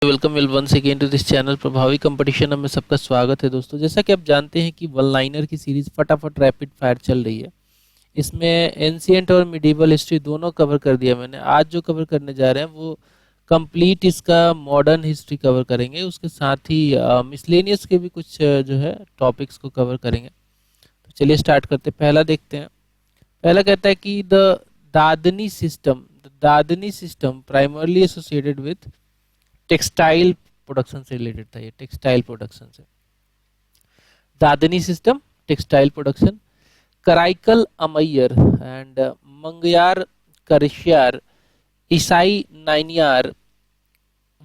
Welcome once again to this channel प्रभावी competition में सबका स्वागत है दोस्तों। जैसा कि आप जानते हैं कि वन लाइनर की सीरीज फटाफट रैपिड फायर चल रही है। इसमें एंशिएंट और मिडिवल हिस्ट्री दोनों कवर कर दिया मैंने। आज जो कवर करने जा रहे हैं वो कंप्लीट इसका मॉडर्न हिस्ट्री कवर करेंगे, उसके साथ ही मिसलेनियस के भी कुछ जो है टॉपिक्स को कवर करेंगे। तो चलिए स्टार्ट करते हैं। पहला देखते हैं। पहला कहता है कि dadni system primarily associated with textile production से रिलेटेड था। ये टेक्सटाइल प्रोडक्शन से dadni system, textile production. Karaikal Ammaiyar and Mangayarkarasiyar Isaignaniyar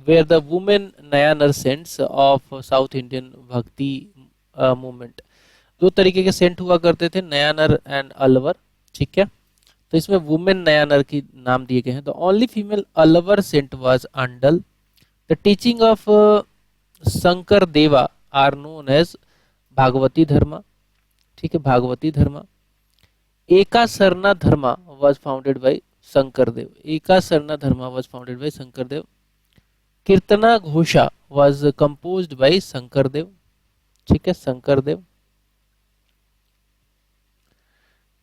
were the women Nayanar saints of South Indian bhakti movement. दो तरीके के सेंट हुआ करते थे, नयानर एंड अलवर। ठीक है, तो इसमें वुमेन नयानर की नाम दिए गए हैं। The only female Alvar saint was Andal. The teaching of Shankaradeva are known as Bhagavati dharma. ठीक है, भागवती धर्मा। एका सरना धर्मा was founded by शंकर देव। एका सरना धर्मा was founded by Shankar Dev. Keerthana Ghosha was composed by Shankar देव। ठीक है, शंकर देव।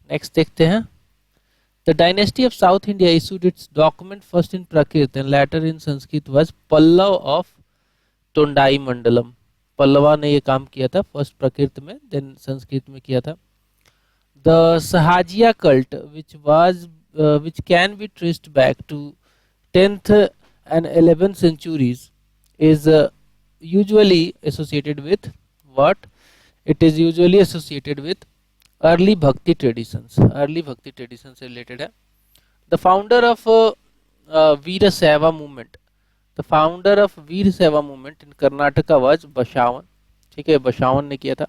नेक्स्ट देखते हैं। The dynasty of South India issued its document first in Prakrit and later in Sanskrit was Pallav of Tondai Mandalam। Pallava ने ये काम किया था, फर्स्ट प्राकृत में, देन संस्कृत में किया था। The Sahajiya cult which can be traced back to 10th and 11th centuries is usually associated with what? It is usually associated with early bhakti traditions. Early bhakti tradition से रिलेटेड है। The founder of Veera Shaiva movement, the founder of Veera Shaiva movement in Karnataka was Basavan. ठीक है, बसावन ने किया था।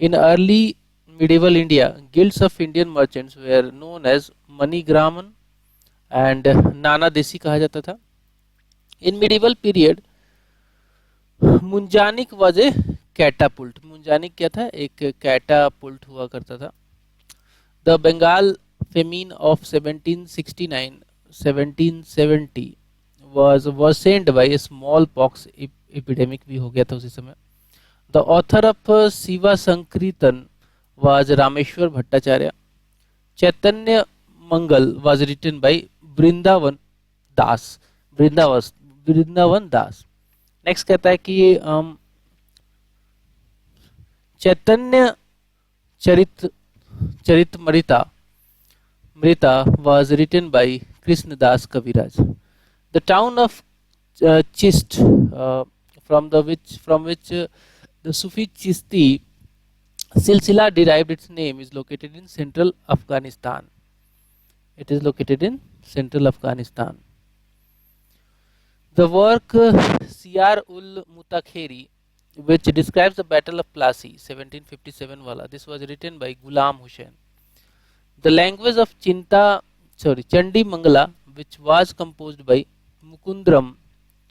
In early medieval India guilds of Indian merchants were known as Manigraman and Nanadesi कहा जाता था। In medieval period manjaniq was a catapult. Manjaniq क्या था? एक कैटापुल्ट हुआ करता था। The Bengal famine of 1769-1770 was sent by a smallpox epidemic भी हो गया था उसी समय। द ऑथर ऑफ शिवा संकीर्तन was Rameshwar Bhattacharya. Chaitanya Mangal was written by Vrindavan Das. Next कहता है कि चैतन्य चरितमृता was written by Krishnadas Kaviraj. The town of Chist from which the Sufi Chisti silsila derived its name is located in central Afghanistan. It is located in central Afghanistan. The work Siyar-ul-Mutakheri, which describes the Battle of Plassey 1757 wala, this was written by Ghulam Hussain. The language of Chandi Mangala, which was composed by Mukundram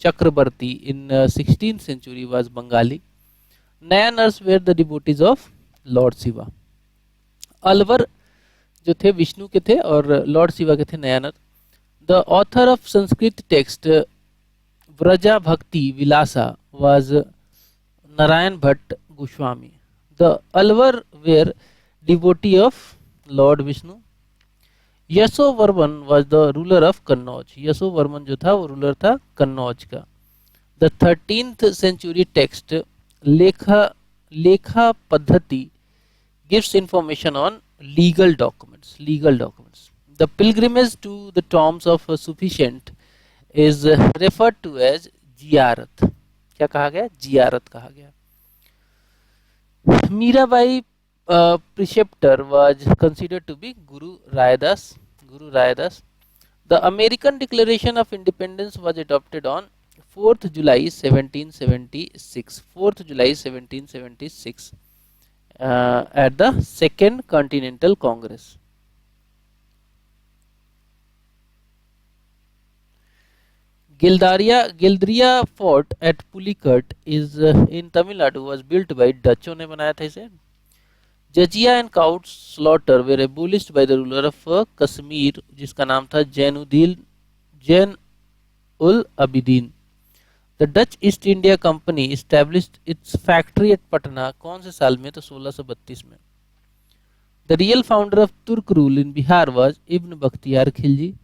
Chakrabarti in 16th century, was Bengali. Nayanars were the devotees of Lord Shiva. Alwar जो थे विष्णु के थे और Lord Shiva के थे Nayanar. The author of Sanskrit text Vraja Bhakti Vilasa was Narayan Bhatt Goswami. The Alvar were devotee of Lord Vishnu. Yashovarman was the ruler of Kannauj. Yashovarman जो था वो रूलर था कन्नौज का। The 13th century text लेखा पद्धति gives information on legal documents. The pilgrimage to the tombs of a Sufi saint is referred to as जियारत। क्या कहा गया? जियारत कहा गया। Mirabai preceptor was considered to be Guru Raidas. The American Declaration of Independence was adopted on 4th July 1776. 4th July 1776 at the Second Continental Congress. Geldria fort at Pulicat is in Tamil Nadu was built by डचों ने बनाया था इसे। Jizya and cow slaughter were abolished by the ruler of Kashmir जिसका नाम था Zain ul Abidin. The Dutch East India Company established its factory at Patna कौन से साल में? तो 1632 में. The real founder of Turk rule in Bihar was Ibn Bakhtiyar Khilji.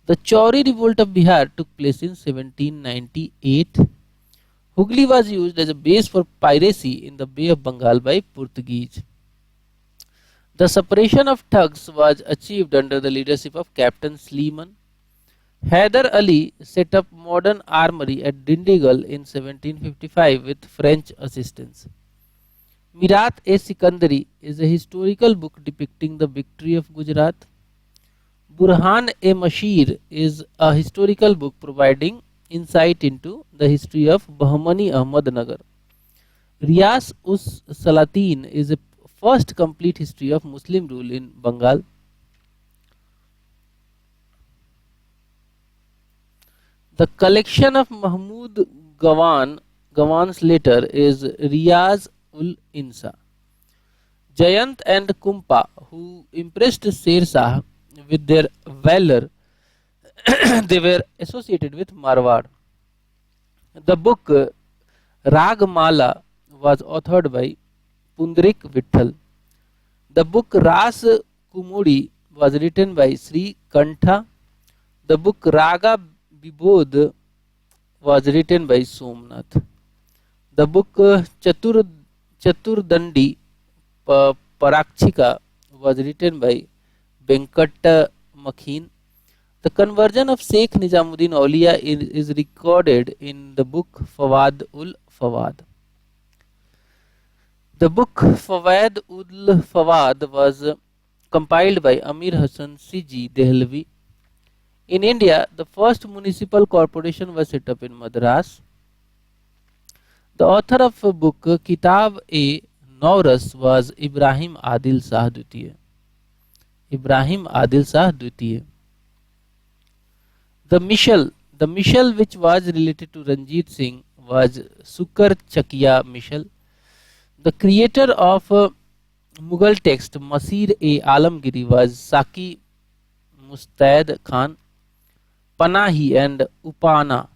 The Chauri revolt of Bihar took place in 1798. Hooghly was used as a base for piracy in the Bay of Bengal by Portuguese. The separation of thugs was achieved under the leadership of Captain Sleeman. Hyder Ali set up modern armory at Dindigul in 1755 with French assistance. Mirat-e-Sikandari is a historical book depicting the victory of Gujarat. Burhan-e-Mashir is a historical book providing insight into the history of Bahmani Ahmadnagar. Riyas-us-Salatin is a first complete history of Muslim rule in Bengal. The collection of Mahmud Gawan's letter is Riyaz-ul-Insa. Jayant and Kumpa, who impressed Sher Shah with their valor, they were associated with Marwar. The book Ragmala was authored by Pundrik Vitthal. The book Ras Kumudi was written by Sri Kantha. The book Raga Vibodh was written by Somnath. The book Chaturdandi Parakshika was written by Venkat Makhin. The conversion of Sheikh Nizamuddin Aulia is recorded in the book Fawad ul Fawad. The book Fawad ul Fawad was compiled by Amir Hassan Siji Dehlvi. In India, the first municipal corporation was set up in Madras. The author of a book Kitab-e-Nauras was Ibrahim Adil Shah Dwitiya. Ibrahim Adil Shah Dwitiya. The missal which was related to Ranjit Singh was Sukar Chakiya missal. The creator of Mughal text Masir-e-Alamgiri was Saki Mustaid Khan. Panahi and Upana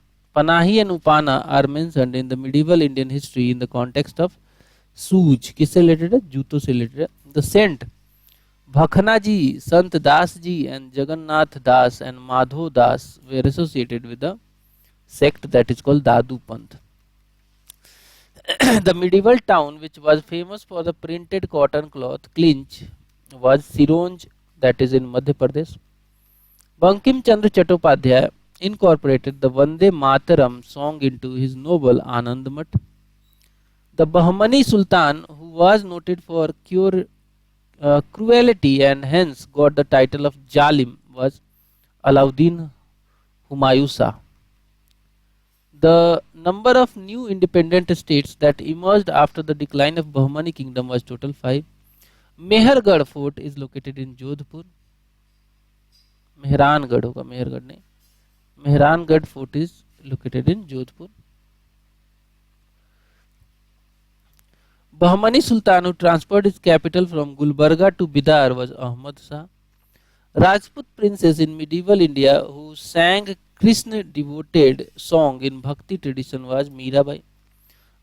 are mentioned in the medieval Indian history in the context of सूज किससे related है? जूतों से related है. The saint Bhakhana ji, Sant Das ji and Jagannath Das and Madho Das were associated with the sect that is called Dadu Panth. The medieval town which was famous for the printed cotton cloth clinch was Sironj, that is in Madhya Pradesh. Bankim Chandra Chattopadhyay incorporated the Vande Mataram song into his novel Anandmat. The Bahmani Sultan, who was noted for cruelty and hence got the title of Jalim, was Alauddin Humayusa. The number of new independent states that emerged after the decline of Bahmani kingdom was total 5. Mehergarh fort is located in Jodhpur. Mehrangarh होगा, मेहरगढ़ नहीं. Mehrangarh fort is located in Jodhpur. Bahmani Sultan who transferred his capital from Gulbarga to Bidar was Ahmad Shah. Rajput princess in medieval India who sang Krishna devoted song in Bhakti tradition was Mirabai.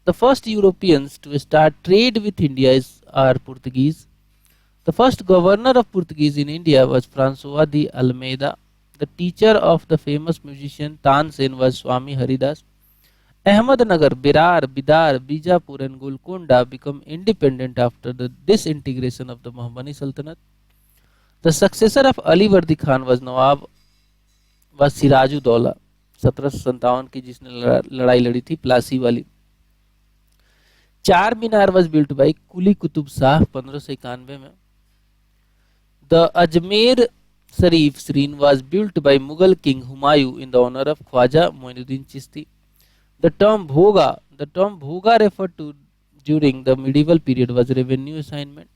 The first Europeans to start trade with India are Portuguese. The first governor of Portuguese in India was Francois de Almeida. The teacher of the famous musician Tansen was Swami Haridas. Ahmednagar, Berar, Bidar, Bijapur and Golconda become independent after the disintegration of the Bahmani Sultanate. The successor of Ali Vardi Khan was Sirajudaulah 1757 की जिसने लड़ाई लड़ी थी प्लासी वाली. चार मीनार was built by कुली कुतुब शाह 1591 में. The Ajmer Sharif Shrine was built by Mughal king Humayun in the honor of Khwaja Moinuddin Chishti. The term bhoga referred to during the medieval period was revenue assignment.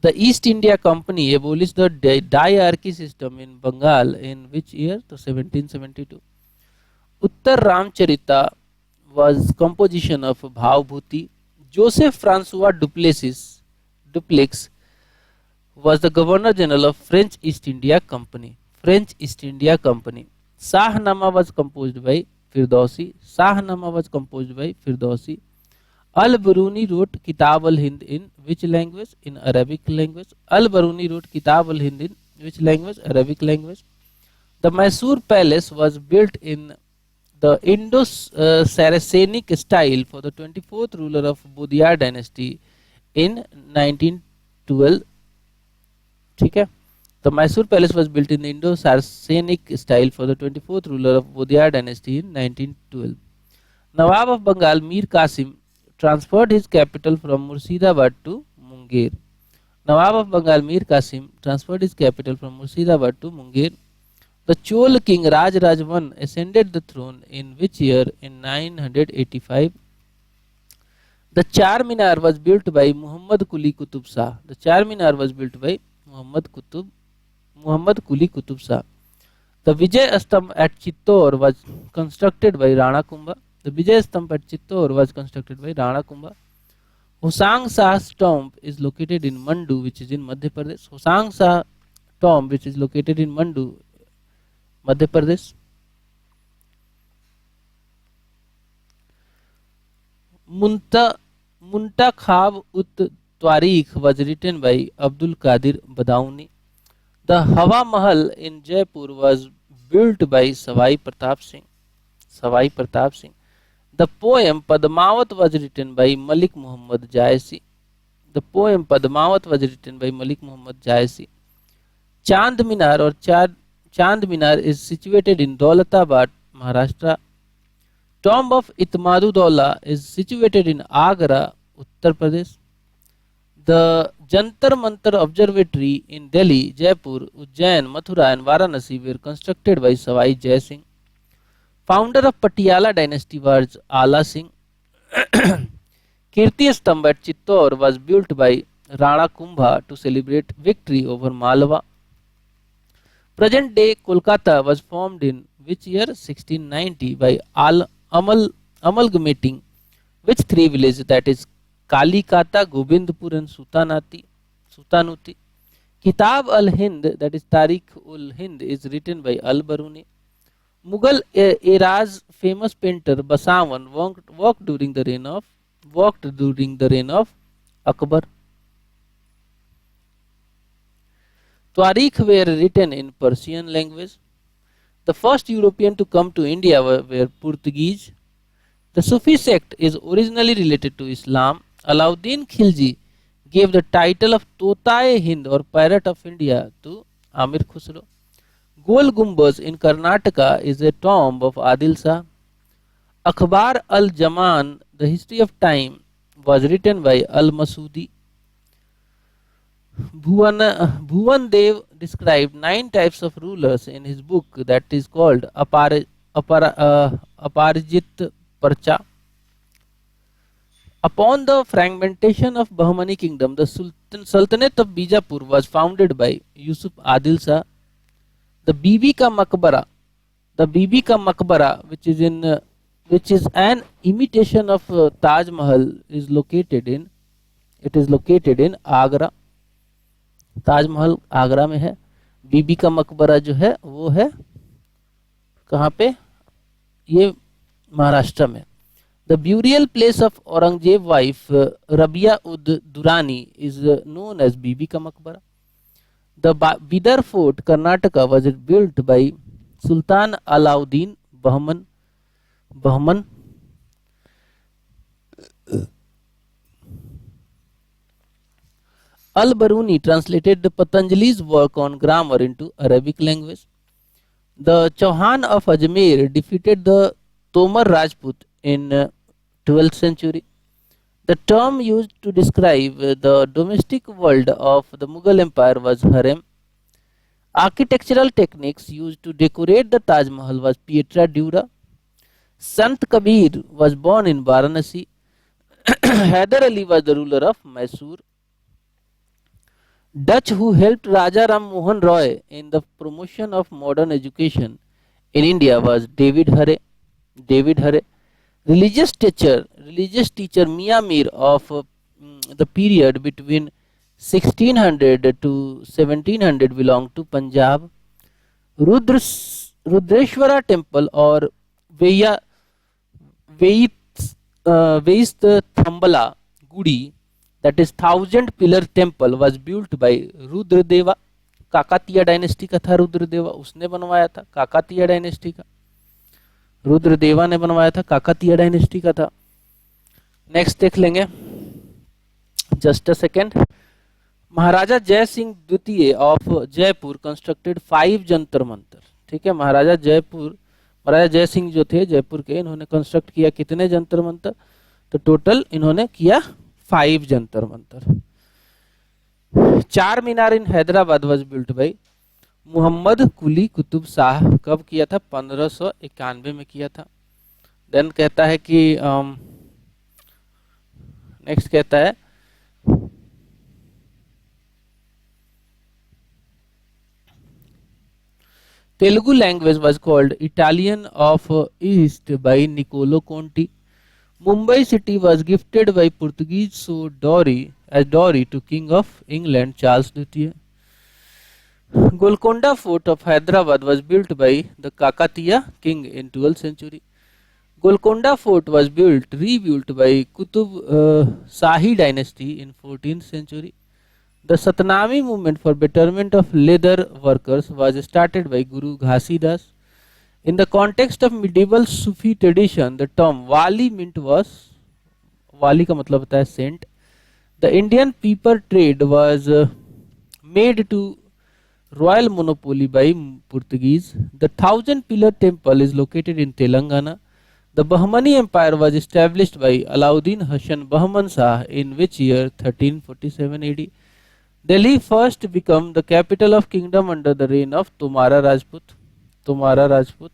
The East India Company abolished the diarchy system in Bengal in which year? To 1772. Uttar Ramcharita was composition of Bhavbhuti. Joseph Francois Dupleix was the Governor General of French East India Company. French East India Company. Shahnama was composed by Firdausi. Shahnama was composed by Firdausi. Al-Biruni wrote Kitab al-Hind in which language? In Arabic language. Al-Biruni wrote Kitab al-Hind in which language? Arabic language. The Mysore Palace was built in the Indo-Saracenic style for the 24th ruler of Budiyar dynasty in 1912. ठीक है, the Mysore Palace was built in the Indo-Saracenic style for the 24th ruler of Budiyar dynasty in 1912. Nawab of Bengal Mir Qasim transferred his capital from Murshidabad to Munger. Nawab of Bengal Mir Qasim transferred his capital from Murshidabad to Munger. The Chol king Raj Raj I ascended the throne in which year? In 985. The Charminar was built by Muhammad Quli Qutub Shah. The Charminar was built by Muhammad Quli Qutub Shah. The Vijay Astamp at Chittor was constructed by Rana Kumbha. The Vijay Astamp at Chittor was constructed by Rana Kumbha. Hosang Shah's tomb is located in Mandu, which is in Madhya Pradesh. Hosang Shah tomb, which is located in Mandu, Madhya Pradesh. Muntakhab ut Twarikh was written by Abdul Qadir Badauni. The Hawa Mahal in Jaipur was built by Savai Pratap Singh. The poem Padmavat was written by Malik Muhammad Jaisi. Chand Minar or Chand Minar is situated in Daulatabad, Maharashtra. Tomb of Itmadudollah is situated in Agra, Uttar Pradesh. The Jantar Mantar Observatory in Delhi, Jaipur, Ujjain, Mathura and Varanasi were constructed by Savai Jai Singh. Founder of Patiala dynasty was Ala Singh. Kirti Stambh at Chittor was built by Rana Kumbha to celebrate victory over Malwa. Present day Kolkata was formed in which year? 1690 by amalgamating which three villages, that is Kalikata, Gobindpur and Sutanuti. Kitab al-Hind, that is Tarikh ul-Hind, is written by Al-Biruni. Mughal era's famous painter Basavan walked during the reign of Akbar. Twarikh were written in Persian language. The first European to come to India were Portuguese. The Sufi sect is originally related to Islam. Alauddin Khilji gave the title of Tota-e-Hind or Parrot of India to Amir Khusro. Gol Gumbaz in Karnataka is a tomb of Adil Shah. Akhbar al-Zaman, the history of time, was written by Al-Masudi. Bhuvan Dev described 9 types of rulers in his book that is called Aparajit Parcha. Upon the fragmentation of Bahmani kingdom, the Sultanate of Bijapur was founded by Yusuf Adil Shah. The Bibi Ka Maqbara, which is an imitation of Taj Mahal, is located in Agra. Taj Mahal Agra में है. बीबी का मकबरा जो है वो है कहाँ पे? ये महाराष्ट्र में. The burial place of Aurangzeb wife Rabia ud Durrani is known as Bibi ka Maqbara. The Bidar Fort, Karnataka, was built by Sultan Alauddin Bahman. Al-Biruni translated Patanjali's work on grammar into Arabic language. The Chauhan of Ajmer defeated the Tomar Rajput in 12th century. The term used to describe the domestic world of the Mughal Empire was harem. Architectural techniques used to decorate the Taj Mahal was pietra dura. Sant Kabir was born in Varanasi. Hyder Ali was the ruler of Mysore. Dutch who helped Raja Ram Mohan Roy in the promotion of modern education in India was David Hare. Religious teacher Mia Mir of the period between 1600 to 1700 belonged to Punjab. Rudra Rudreshwara temple और वेया वेई वेइस्ट Thambala Gudi that is 1000 pillar temple was built by Rudradeva. Kakatiya dynasty का था रुद्रदेवा, उसने बनवाया था। Kakatiya dynasty का रुद्रदेवा ने बनवाया था, काकातीय डायनेस्टी का था। नेक्स्ट देख लेंगे, जस्ट अ सेकेंड। महाराजा जय सिंह द्वितीय ऑफ जयपुर कंस्ट्रक्टेड 5 जंतर मंतर। ठीक है, महाराजा जय सिंह जो थे जयपुर के, इन्होंने कंस्ट्रक्ट किया कितने जंतर मंतर? तो टोटल इन्होंने किया 5 Jantar Mantar. Char Minar in Hyderabad was built by Mohammed Quli Qutub Shah. कब किया था? 1591 में किया था। देन कहता है कि नेक्स्ट कहता है Telugu language was called Italian of east by Niccolo Conti. Mumbai city was gifted by Portuguese as dowry to King of England Charles II. Golconda Fort of Hyderabad was built by the Kakatiya king in 12th century. Golconda Fort was rebuilt by Qutub Shahi dynasty in 14th century. The Satnami movement for betterment of leather workers was started by Guru Ghasidas. In the context of medieval Sufi tradition, the term Wali mint was, Wali का मतलब होता है saint. The Indian paper trade was made to royal monopoly by Portuguese. The 1000 pillar temple is located in Telangana. The Bahmani Empire was established by Alauddin Hassan Bahman Shah in which year? 1347 AD. Delhi first became the capital of kingdom under the reign of Tomara Rajput. तुम्हारा Rajput.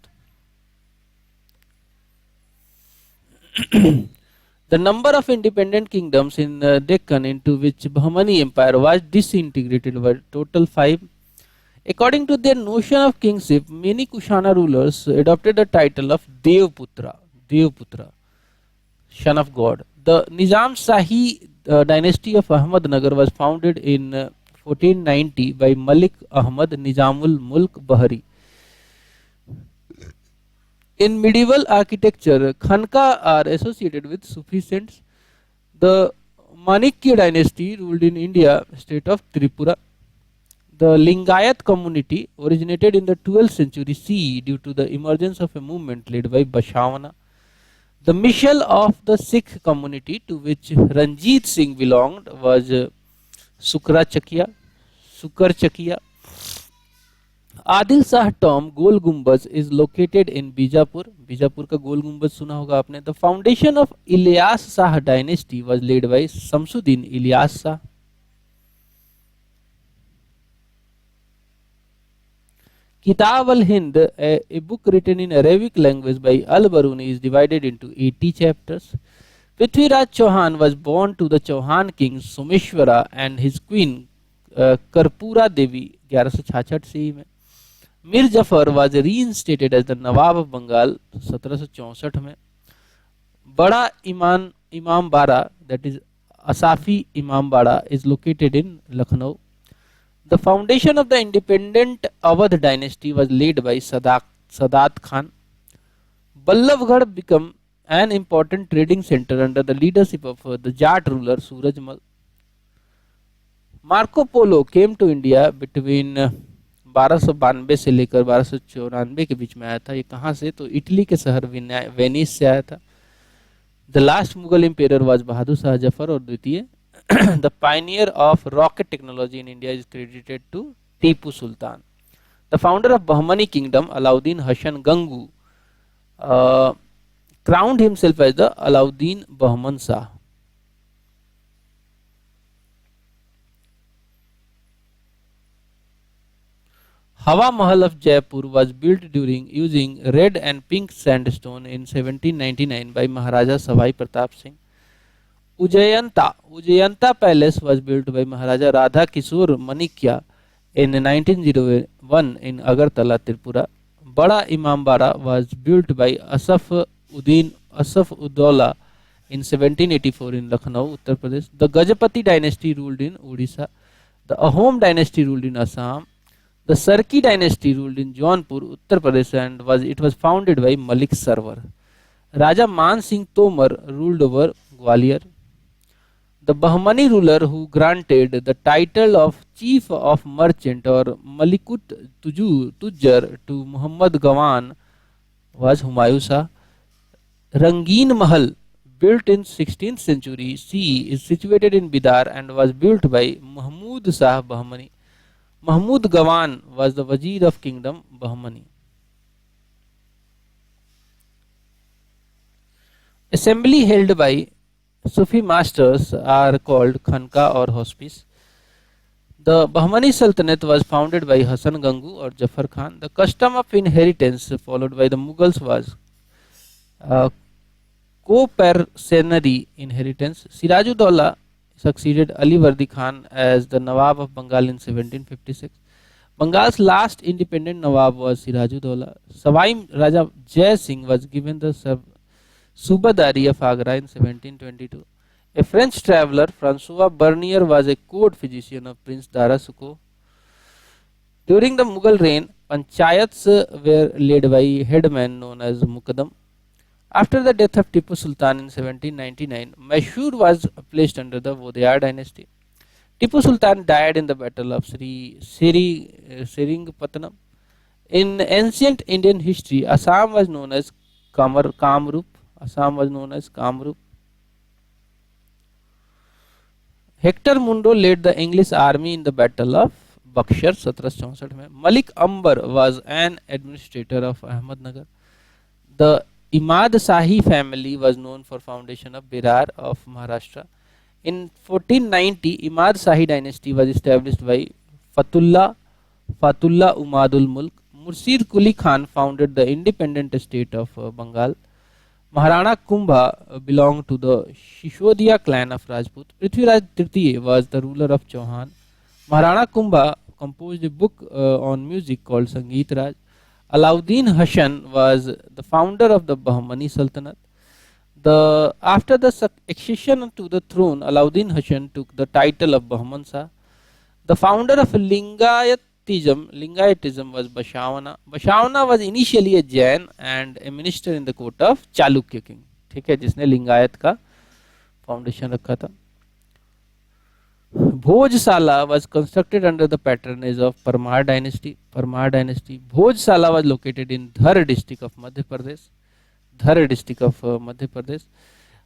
The number of independent kingdoms in Deccan into which Bahmani Empire was disintegrated were total 5. According to their notion of kingship, many Kushana rulers adopted the title of Devputra, son of God. The Nizam Shahi dynasty of Ahmednagar was founded in 1490 by Malik Ahmad Nizamul Mulk Bahari. In medieval architecture, Khanka are associated with Sufi saints. The Manikya dynasty ruled in India state of Tripura. The Lingayat community originated in the 12th century CE due to the emergence of a movement led by Bashavana. The Mishal of the Sikh community to which Ranjit Singh belonged was Sukarchakia. Adil Shah tomb Gol Gumbaz is located in Bijapur. Bijapur का गोल गुम्बज सुना होगा आपने। The foundation of Ilyas Shah dynasty was laid by Shamsuddin Ilyas Shah. Kitab al Hind, a book written in Arabic language by Al-Baruni, is divided into 80 chapters. Prithviraj Chauhan was born to the Chauhan king Someshwara and his queen Karpura Devi 1166 CE में। Mir Zafar was reinstated as the Nawab of Bengal 1764 में। बड़ा इमाम बाड़ा, that is Asafi Imam Bada, is located in Lucknow. The foundation of the independent Awadh dynasty was laid by Sadat Khan. Ballabgarh became an important trading center under the leadership of the Jat ruler Surajmal. Marco Polo came to India between 1292 से लेकर 1294 के बीच में आया था। ये कहाँ से? तो इटली के शहर वेनिस से आया था। The last Mughal empire was Bahadur Shah Zafar और द्वितीय। The pioneer of rocket technology in India is credited to Tipu Sultan. The founder of Bahmani kingdom Alauddin Hasan Gangu crowned himself as the Alauddin Bahman Shah. Hawa Mahal of Jaipur was built using red and pink sandstone in 1799 by Maharaja Savai Pratap Singh. Ujjayanta Palace was built by Maharaja Radha Kishore Manikya in 1901 in Agartala, Tripura. Bada Imambara was built by Asaf Uddaula in 1784 in Lucknow, Uttar Pradesh. The Gajapati dynasty ruled in Odisha. The Ahom dynasty ruled in Assam. The Sarki dynasty ruled in Jaunpur, Uttar Pradesh, and it was founded by Malik Sarwar. Raja Man Singh Tomar ruled over Gwalior. The Bahmani ruler who granted the title of Chief of Merchant or Malikut Tujjar to Muhammad Gawan was Humayun Shah. Rangeen Mahal, built in 16th century CE, is situated in Bidar and was built by Mahmud Shah Bahmani. Mahmud Gawan was the Wazir of Kingdom Bahmani. Assembly held by Sufi masters are called Khanka or hospice. The Bahmani Sultanate was founded by Hassan Gangu or Jafar Khan. The custom of inheritance followed by the Mughals was uh, co-personary inheritance. Sirajuddaula succeeded Ali Vardi Khan as the Nawab of Bengal in 1756. Bengal's last independent Nawab was Sirajuddaula. Savai Raja Jai Singh was given the Subadari of Agra in 1722. A French traveller, Francois Bernier, was a court physician of Prince Dara Shikoh. During the Mughal reign, panchayats were led by a headman known as Muqaddam. After the death of Tipu Sultan in 1799, Mysore was placed under the Vodayar dynasty. Tipu Sultan died in the battle of Seringpatnam. In ancient Indian history, Assam was known as Kamrup. Assam was known as Kamrup. Hector Munro led the English army in the battle of Buxar 1764 में. Malik Ambar was an administrator of Ahmednagar. The Imad Shahi family was known for foundation of Berar of Maharashtra. In 1490, Imad Shahi dynasty was established by Fatullah Umadul Mulk. Murshid Quli Khan founded the independent state of Bengal. Maharana Kumbha belonged to the Shishodia clan of Rajput. Prithviraj Tritiya was the ruler of Chauhan. Maharana Kumbha composed a book on music called Sangeet Raj. Alauddin Hassan was the founder of the Bahmani Sultanate. After the accession to the throne, Alauddin Hassan took the title of Bahman Shah. The founder of Lingayatism was Bashavana. Bashavana was initially a Jain and a minister in the court of Chalukya king. ठीक है, जिसने लिंगायत का foundation रखा था. Bhojsala was constructed under the patronage of Parmar dynasty. Bhojsala was located in Dhar district of Madhya Pradesh.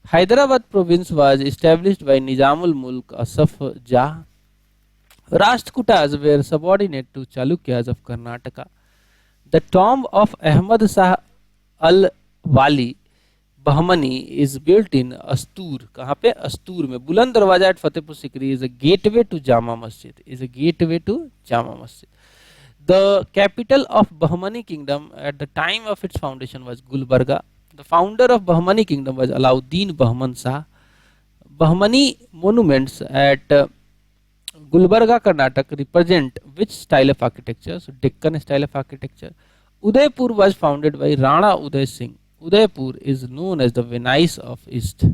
Hyderabad province was established by Nizamul Mulk Asaf Jah. Rashtrakutas were subordinate to Chalukyas of Karnataka. The tomb of Ahmad Shah al-Wali Bahmani is built in Astur. कहाँ पे? Astur में. बुलंद दरवाजा at Fatehpur Sikri is a gateway to Jama Masjid. The capital of Bahmani kingdom at the time of its foundation was Gulbarga. The founder of Bahmani kingdom was Alauddin Bahman Shah. Bahmani monuments at Gulbarga, Karnataka represent which style of architecture? So Deccan style of architecture. Udaipur was founded by Rana Uday Singh. Udaipur is known as the Venice of East.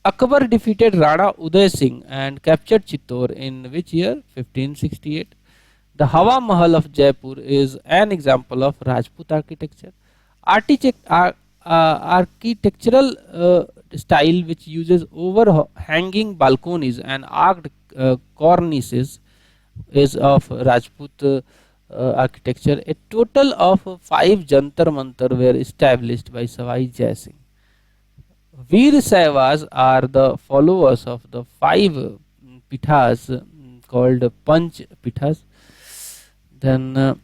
Akbar defeated Rana Uday Singh and captured Chittor in which year? 1568. The Hawa Mahal of Jaipur is an example of Rajput architecture. Architectural style which uses overhanging balconies and arched cornices is of Rajput architecture. A total of 5 Jantar Mantar were established by Savai Jai Singh. Veer Saivas are the followers of the 5 pithas called Panch Pithas. Then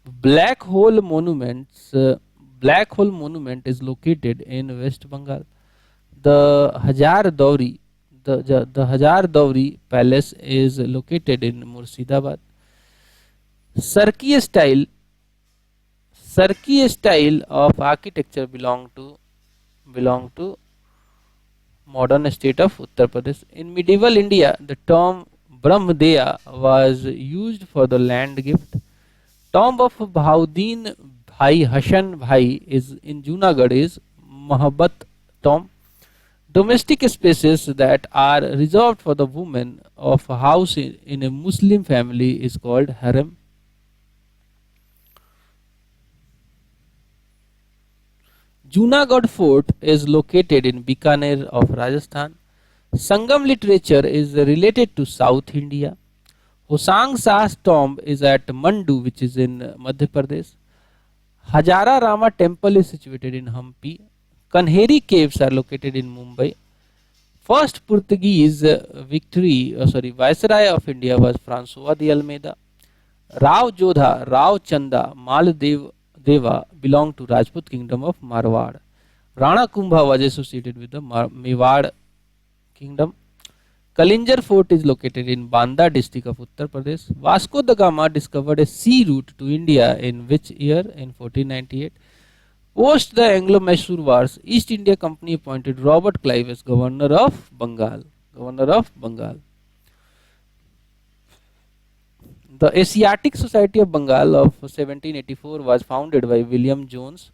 Black Hole Monument is located in West Bengal. The Hajar Dauri Palace is located in Murshidabad. Sarki style of architecture belong to modern state of Uttar Pradesh. In medieval India, the term Brahmadeya was used for the land gift. Tomb of Bahauddin Bhai Hassan Bhai is in Junagadh is Mahabbat tomb. Domestic spaces that are reserved for the women of a house in a Muslim family is called harem. Junagadh Fort is located in Bikaner of Rajasthan. Sangam literature is related to South India. Hosang Shah's tomb is at Mandu, which is in Madhya Pradesh. Hajara Rama temple is situated in Hampi. Kanheri caves are located in Mumbai. First Portuguese Viceroy of India was Francois de Almeida. Rao Jodha, Rao Chanda, Maldev Deva belonged to Rajput kingdom of Marwar. Rana Kumbha was associated with the Mewar kingdom. Kalinjar Fort is located in Banda district of Uttar Pradesh. Vasco da Gama discovered a sea route to India in which year? In 1498. Post the Anglo-Mysore Wars, East India Company appointed Robert Clive as Governor of Bengal. The Asiatic Society of Bengal of 1784 was founded by William Jones.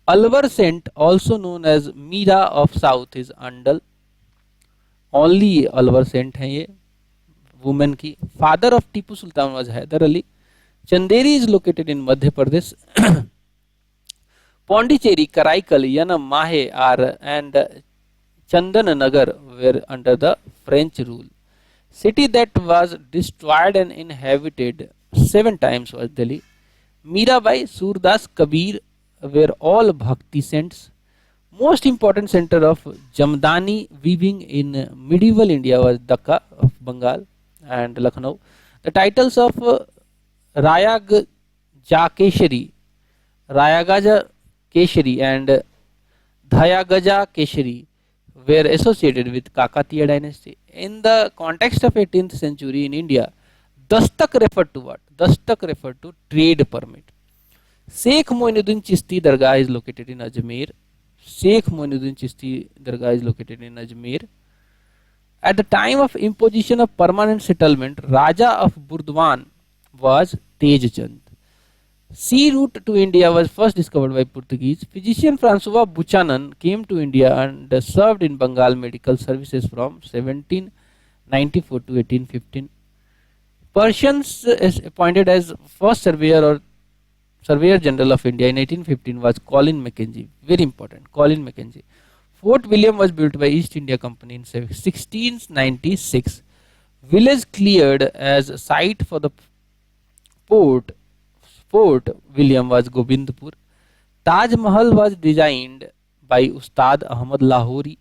Alvar Sent, also known as Mira of South, is Andal. Only Alvar Sent है ये woman की. Father of Tipu Sultan was Hyder Ali. Chanderi is located in Madhya Pradesh. Pondicherry, Karaikal, Yanam, Mahe and Chandanagar were under the French rule. City that was destroyed and inhabited 7 times was Delhi. Mirabai, Surdas, Kabir were all Bhakti saints. Most important center of Jamdani weaving in medieval India was Dhaka of Bengal and Lucknow. The titles of Rayagaja Keshari and Dhayagaja Keshari were associated with Kakatiya dynasty. In the context of 18th century in India, Dastak referred to what? Dastak referred to trade permit. Sheikh Moinuddin Chishti Dargah is located in Ajmer. At the time of imposition of permanent settlement, Raja of Burdwan was Tej Chand. Sea route to India was first discovered by Portuguese. Physician Francois Buchanan came to India and served in Bengal medical services from 1794 to 1815. Persians appointed as first surveyor general of India in 1815 was Colin Mackenzie. Very important, Colin Mackenzie. Fort William was built by East India Company in 1696. Village cleared as a site for the Fort William was Gobindpur. Taj Mahal was designed by Ustad Ahmad Lahori.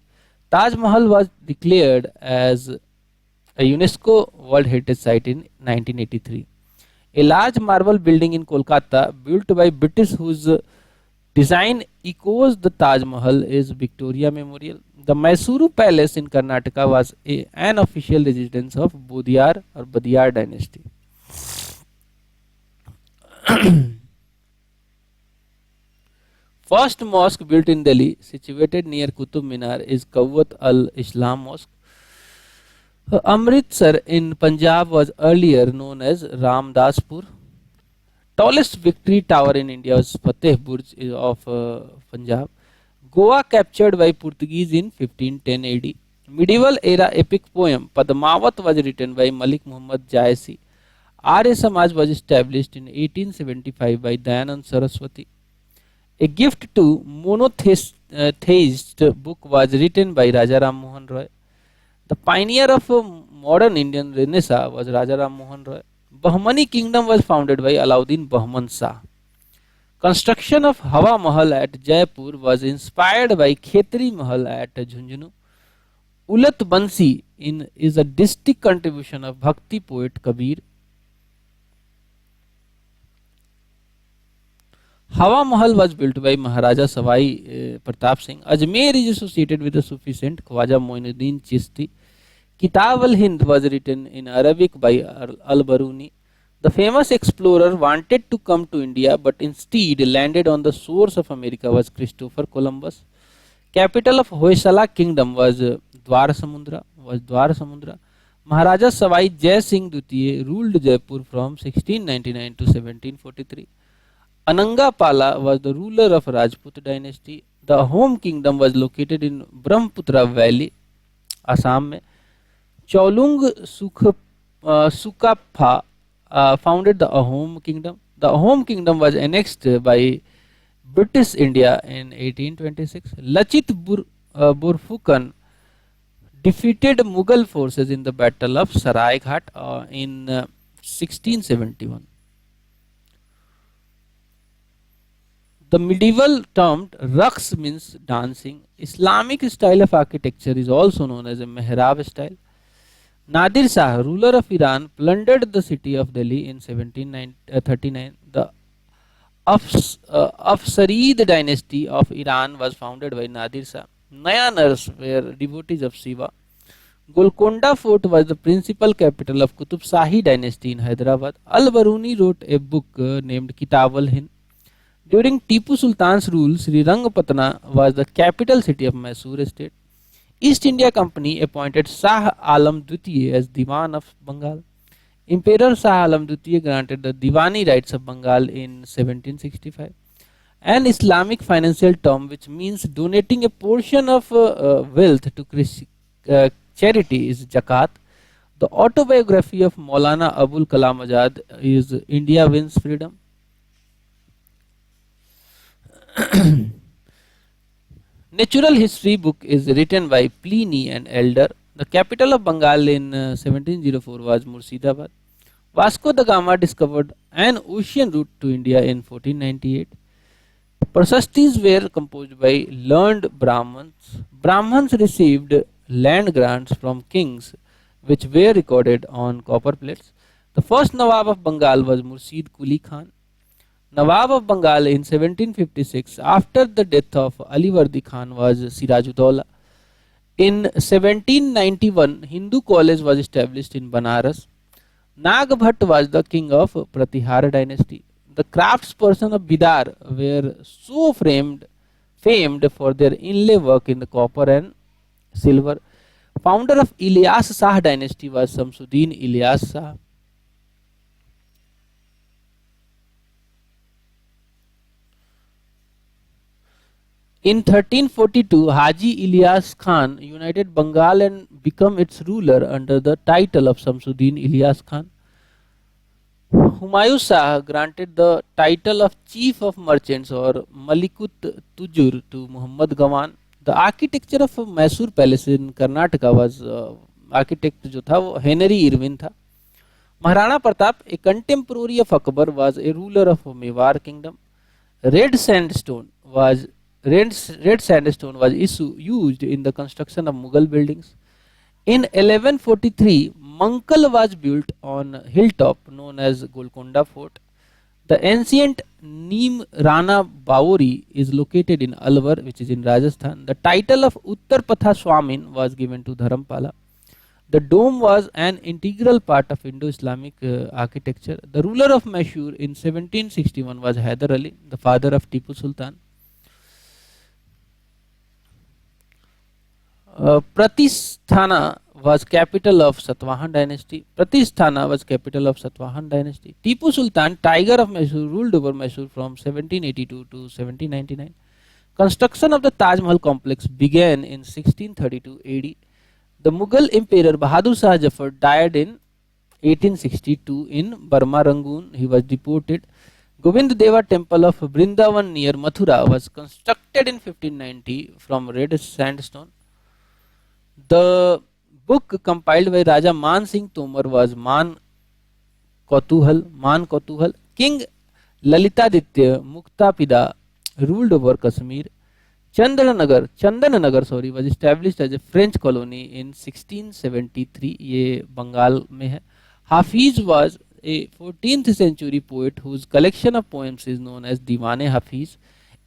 Taj Mahal was declared as a UNESCO World Heritage Site in 1983. A large marble building in Kolkata built by British whose design echoes the Taj Mahal is Victoria Memorial. The Mysuru Palace in Karnataka was an official residence of Bodiyar or Badiyar dynasty. First mosque built in Delhi, situated near Qutub Minar, is Kawat al-Islam Mosque. Amritsar in Punjab was earlier known as Ramdaspur. Tallest victory tower in India was Fateh Burj of Punjab. Goa captured by Portuguese in 1510 AD. Medieval era epic poem Padmavat was written by Malik Muhammad Jaisi. Arya Samaj was established in 1875 by Dayanand Saraswati. A gift to monotheist book was written by Raja Ram Mohan Roy. The pioneer of modern Indian Renaissance was Raja Ram Mohan Roy. Bahmani kingdom was founded by Alauddin Bahman Shah. Construction of Hawa Mahal at Jaipur was inspired by Khetri Mahal at Jhunjhunu. Ulat Bansi is a distinct contribution of Bhakti poet Kabir. Hawa Mahal was built by Maharaja Savai Pratap Singh. Ajmer is associated with the Sufi saint Khwaja Moinuddin Chishti. Kitab al-Hind was written in Arabic by Al-Baruni. The famous explorer wanted to come to India but instead landed on the shores of America was Christopher Columbus. Capital of Hoysala kingdom was Dwarasamundra. Maharaja Savai Jai Singh Dutiya ruled Jaipur from 1699 to 1743. Anangapala was the ruler of Rajput dynasty. The home kingdom was located in Brahmaputra Valley, Assam में. Chaulung Sukapha founded the Ahom kingdom. The Ahom kingdom was annexed by British India in 1826. Lachit Borphukan defeated Mughal forces in the Battle of Saraighat in 1671. The medieval term Raqs means dancing. Islamic style of architecture is also known as a Mehrab style. Nadir Shah, ruler of Iran, plundered the city of Delhi in 1739. The Afsarid dynasty of Iran was founded by Nadir Shah. Nayanars were devotees of Shiva. Golconda Fort was the principal capital of Qutub Shahi dynasty in Hyderabad. Al-Baruni wrote a book named Kitab al-Hind. During Tipu Sultan's rule, Srirangapatna was the capital city of Mysore state. East India Company appointed Shah Alam II as Diwan of Bengal. Emperor Shah Alam II granted the Diwani rights of Bengal in 1765. An Islamic financial term which means donating a portion of wealth to charity is Zakat. The autobiography of Maulana Abul Kalam Azad is India Wins Freedom. Natural history book is written by Pliny and Elder. The capital of Bengal in 1704 was Murshidabad. Vasco da Gama discovered an ocean route to India in 1498. Prasastis were composed by learned Brahmins. Brahmins received land grants from kings which were recorded on copper plates. The first Nawab of Bengal was Murshid Quli Khan. Nawab of Bengal in 1756 after the death of Alivardi Khan was Sirajuddaulah. In 1791 Hindu college was established in Banaras. Nagbhat was the king of Pratihar dynasty. The craftsperson of Bidar were so famed for their inlay work in the copper and silver. Founder of Ilyas Shah dynasty was Samsuddin Ilyas Shah. In 1342, Haji Ilyas Khan united Bengal and became its ruler under the title of Samsuddin Ilyas Khan. Humayun Shah granted the title of Chief of Merchants or Malikut Tujur to Muhammad Gawan. The architecture of Mysore Palace in Karnataka was architect जो था वो Henry Irwin था. Maharana Pratap, a contemporary of Akbar, was a ruler of Mewar kingdom. Red sandstone was used in the construction of Mughal buildings. In 1143, Mankal was built on a hilltop known as Golconda Fort. The ancient Neem Rana Baori is located in Alwar, which is in Rajasthan. The title of Uttar Patha Swamin was given to Dharampala. The dome was an integral part of Indo-Islamic architecture. The ruler of Mysore in 1761 was Hyder Ali, the father of Tipu Sultan. Pratisthana was capital of Satvahan dynasty. Tipu Sultan, Tiger of Mysore, ruled over Mysore from 1782 to 1799. Construction of the Taj Mahal complex began in 1632 AD. The Mughal Emperor Bahadur Shah Jafar died in 1862 in Burma Rangoon. He was deported. Govind Deva temple of Vrindavan near Mathura was constructed in 1590 from red sandstone. The book compiled by Raja Man Singh Tomar was Man Kautuhal. King Lalitaditya Muktapida ruled over Kashmir. Chandanagar was established as a French colony in 1673. ये बंगाल में है. Hafiz was a 14th century poet whose collection of poems is known as Diwan-e Hafiz.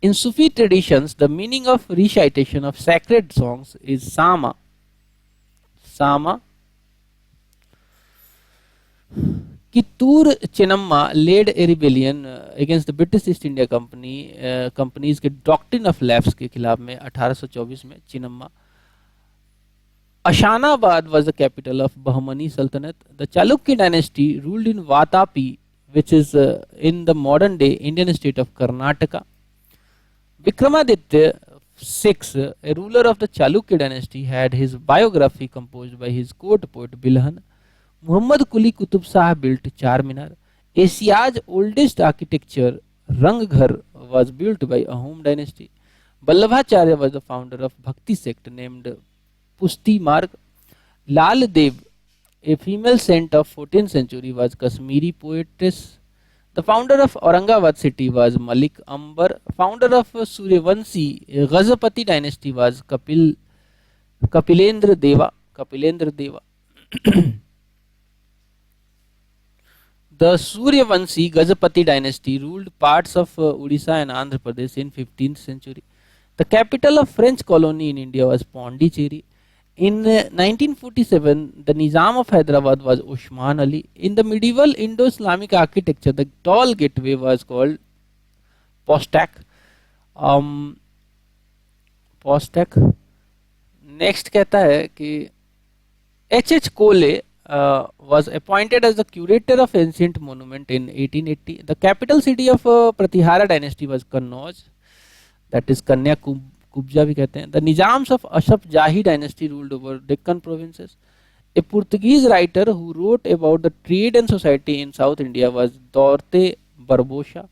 In Sufi traditions, the meaning of recitation of sacred songs is Sama. Kittur Chennamma led a rebellion against the British East India companies के doctrine of lapse के खिलाफ में 1824 में Chinnamma. Ashanabad was the capital of Bahmani Sultanate. The Chalukya dynasty ruled in Vatapi, which is in the modern day Indian state of Karnataka. Vikramaditya 6. A ruler of the Chalukya dynasty had his biography composed by his court poet Bilhan. Muhammad Quli Qutub Shah built Charminar. Asia's oldest architecture, Rangghar, was built by Ahom dynasty. Vallabhacharya was the founder of Bhakti sect named Pusti Marg. Lal Dev, a female saint of 14th century, was Kashmiri poetess. The founder of Aurangabad city was Malik Ambar. Founder of Suryavanshi Gazapati dynasty was Kapilendra Deva. Kapilendra Deva. The Suryavanshi Gazapati dynasty ruled parts of Odisha and Andhra Pradesh in 15th century. The capital of French colony in India was Pondicherry. In 1947, the Nizam of Hyderabad was Osman Ali. In the medieval Indo-Islamic architecture, the tall gateway was called Postak. Postak. Next कहता है कि H.H. Cole was appointed as the curator of ancient monument in 1880. The capital city of Pratihara dynasty was Kannauj, that is Kanya Kubja भी कहते हैं. The Nizams of Ashaf Jahi dynasty ruled over Deccan provinces. A Portuguese writer who wrote about the trade and society in South India was Dorte Barbosa.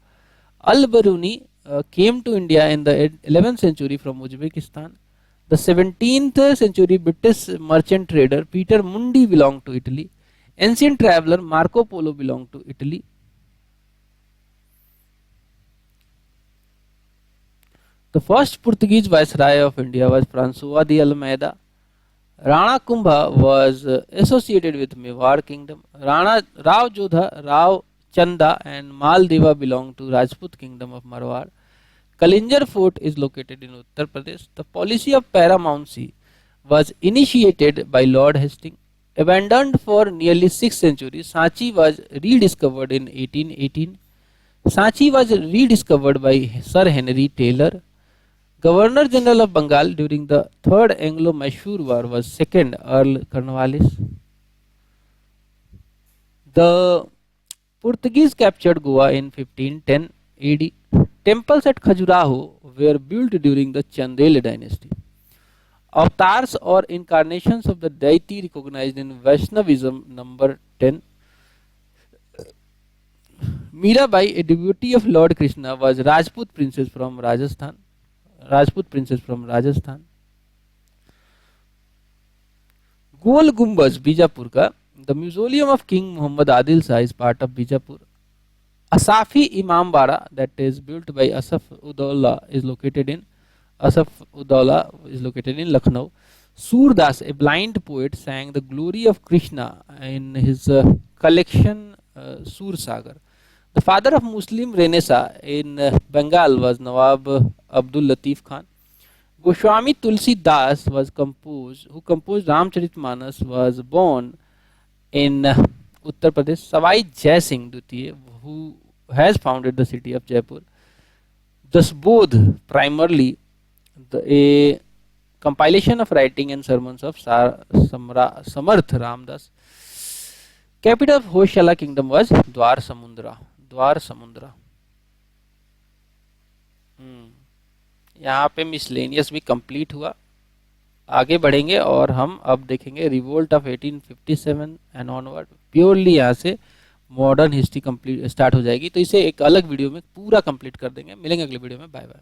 Al-Biruni came to India in the 11th century from Uzbekistan. The 17th century British merchant trader Peter Mundi belonged to Italy. Ancient traveler Marco Polo belonged to Italy. The first Portuguese viceroy of India was Francois de Almeida. Rana Kumbha was associated with Mewar kingdom. Rao Jodha, Rao Chanda and Maldeva belonged to Rajput kingdom of Marwar. Kalinjar fort is located in Uttar Pradesh. The policy of paramountcy was initiated by Lord Hastings. Abandoned for nearly 6 centuries, Sanchi was rediscovered in 1818. Sanchi was rediscovered by Sir Henry Taylor. Governor General of Bengal during the Third Anglo-Mysore War was 2nd Earl Cornwallis. The Portuguese captured Goa in 1510 AD. Temples at Khajuraho were built during the Chandela dynasty. Avatars or incarnations of the deity recognized in Vaishnavism number 10. Mirabai, a devotee of Lord Krishna, was Rajput princess from Rajasthan. Gol Gumbaz, Bijapur ka. The mausoleum of King Muhammad Adil Shah is part of Bijapur. Asafi Imambara, that is built by Asaf Uddaula, is located in Lucknow. Surdas, a blind poet, sang the glory of Krishna in his collection Sur Sagar. The father of Muslim Renaissance in Bengal was Nawab Abdul Latif Khan. Goswami Tulsi Das who composed Ramcharitmanas, was born in Uttar Pradesh. Savai Jai Singh Dutiya, who has founded the city of Jaipur. Dasbodh, primarily a compilation of writing and sermons of Samarth Ramdas. Capital of Hoshala kingdom was Dwar Samundra. यहाँ पे miscellaneous भी complete हुआ. आगे बढ़ेंगे और हम अब देखेंगे revolt of 1857 and onward. Purely यहाँ से मॉडर्न हिस्ट्री कंप्लीट स्टार्ट हो जाएगी. तो इसे एक अलग वीडियो में पूरा कंप्लीट कर देंगे. मिलेंगे अगले वीडियो में. Bye bye.